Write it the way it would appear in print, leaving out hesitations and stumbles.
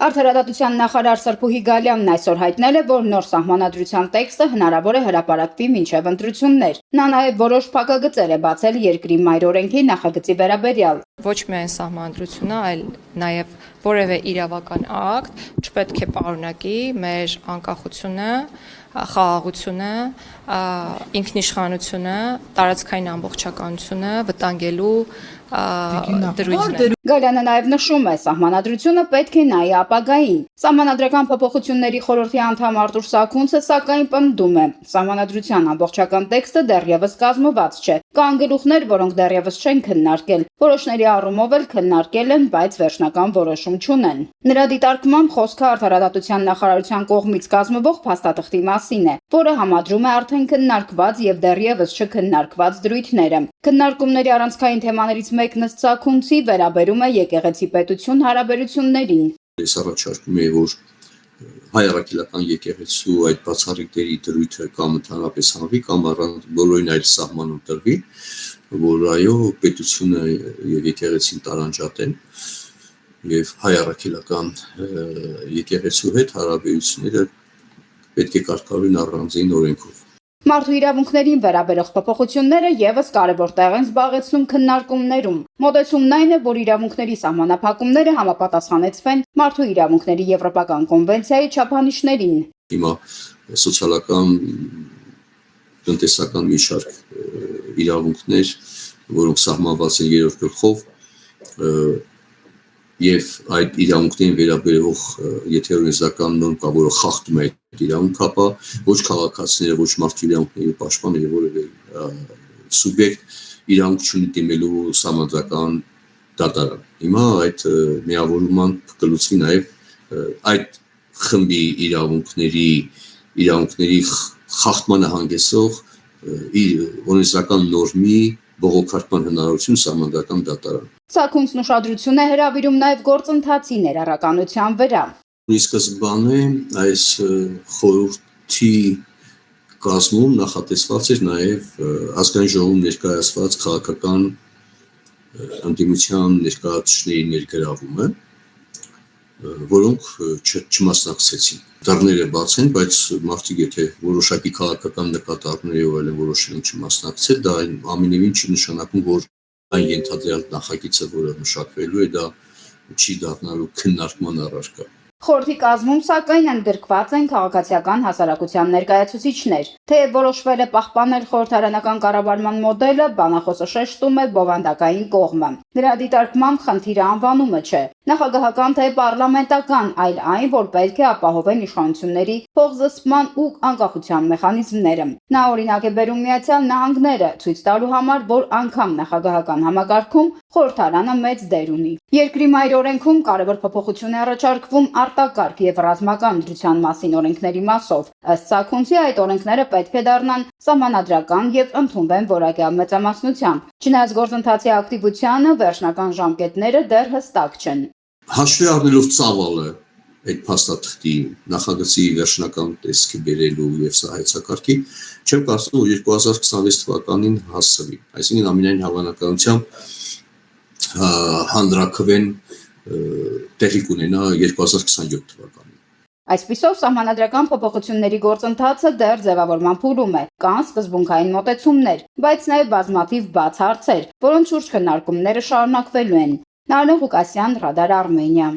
Արդարադատության նախարար Սրփուհի Գալյանն այսօր հայտնել է, որ նոր սահմանադրության տեքստը հնարավոր է հրապարակվի մինչև ընտրություններ։ Նա նաև որոշ փակագծեր է բացել երկրի մայրօրենքի նախագծի վերաբերյալ։ Ոչ միայն սահմանադրությունը, այլ նաև որևէ իրավական ակտ չպետք է պարունակի մեր անկախությունը, խաղաղությունը, ինքնիշխանությունը, տարածքային ամբողջականությունը վտանգելու դրույթներ։ Գալյանը նաև նշում է, սահմանադրությունը պետք է նայի ապագային։ Սահմանադրական փոփոխությունների խորհրդի անդամ Արտուր Սաքունցը սակայն պնդում է, սահմանադրության ամբողջական տեքստը դեռևս կազմված չէ։ Կան գլուխներ, որոնք դեռևս չեն քննարկել, որոշների առումով էլ քննարկել են, բայց վերջնական որոշում չունեն։ Նրա դիտարկմամբ խոսքը արդարադատության նախարարության կողմից կազմվող փաստաթղթի մասին է, որը համադրում է արդեն քննարկված եւ դեռևս չքննարկված դրույթները։ Քննարկումների առանցքային թեմաներից մեկն ըստ Սաքունցի վերաբերում է եկեղեցի պետություն հարաբերություններին։ Ես առաջարկում եմ, որ հայ-առաքելական եկեղեցու այդ բացառիկների դրույթը կամ ընդհանրապես հանվի կամ առանց բոլորին այլ սահմանում տրվի, որ այո պետությունը եւ եկեղեցին տարանջատեն եւ հայ-առաքելական եկեղեցու հետ հարաբերությունները պետք է կարգավորեն առանձին օրենքով։ Մարդու իրավունքներին վերաբերող փոփոխությունները եւս կարևոր տեղ են զբաղեցնում քննարկումներում։ Մոտեցումն այն է, որ իրավունքների սահմանափակումները համապատասխանեցվեն մարդու իրավունքների եվրոպական կոնվենցիայի չափանիշներին։ Հիմա սոցիալական, տնտեսական մի շարք իրավունքներ, որոնք սահմանված են 3-րդ գլխով, եւ այդ իրավունքներին վերաբերող եթե օրենսդրական նորմ կա, որը խախտում է այդ իրավունքը, ապա ոչ քաղաքացիները, ոչ մարդու իրավունքների պաշտպանը եւ որևէ սուբյեկտ իրավունք չունի դիմելու սահմանադրական դատարան։ Հիմա այդ միավորման կլուծվի նաեւ այդ խմբի իրավունքների խախտմանը հանգեցող օրենսդրական նորմի բողոքարկման հնարավորություն սահմանադրական դատարան։ Սաքունցն ուշադրություն է հրավիրում նաև գործընթացի ներառականության վրա։ Ի սկզբանե այս խորհրդի կազմում նախատեսված էր նաև ազգային ժողովում ներկայացված քաղաքական ընդդիմության ներկայացուցիչների ներգրավումը, որոնք չմասնակցեցին։ Դռները բաց են, բայց մարդիկ եթե որոշակի քաղաքական նկատառումներով այլն որոշել են չմասնակցել, դա ամենևին չի նշանակում, որ այն ենթադրյալ նախագիծը, որը մշակվելու է, դա չի դառնալու քննարկման առարկա։ Խորհրդի կազմում սակայն ընդգրկված են քաղաքացիական հասարակության ներկայացուցիչներ։ Թեև որոշվել է պահպանել խորհրդարանական կառավարման մոդելը, բանախոսը շեշտում է բովանդակային կողմը։ Նրա դիտարկմամբ խնդիրը անվանումը չէ, նախագահական թե պարլամենտական, այլ այն, որ պետք է ապահովեն իշխանությունների փոխզսպման ու անկախության մեխանիզմները։ Նա օրինակ է բերում Միացյալ Նահանգները, ցույց տալու համար, որ անգամ նախագահական համակարգում խորհրդարանը մեծ դեր ունի։ Երկրի մայրօրենքում կարևոր փոփոխություն է առաջարկվում արտակարգ եւ ռազմական դրության մասին օրենքների մասով։ Ըստ Սաքունցի այդ օրենքները պետք է դառնան սահմանադրական եւ ընդունվեն որակյալ մեծամասնությամբ։ Չնայած գործընթացի ակտիվությանը վերջնական ժամկետները դեռ հստակ չեն։ Հաշվի առնելով ծավալը այդ փաստաթղթի նախագծի վերջնական տեսքի բերելու եւ սա հայեցակարգի, չեմ կարծում, որ 2026 թվականին հասցվի։ Այսինքն ամենայն հավանականությամբ հանրաքվեն տեղի կունենա 2027 թվականին։ Այսպիսով սահմանադրական փոփոխությունների գործընթացը դեռ ձևավորման փուլում է, կան սկզբունքային մոտեցումներ, բայց նաև բազմաթիվ բաց հարցեր, որոնց շուրջ քննարկումները շարունակվելու են։ Նարինե Ղուկասյան, Ռադար Արմենիա։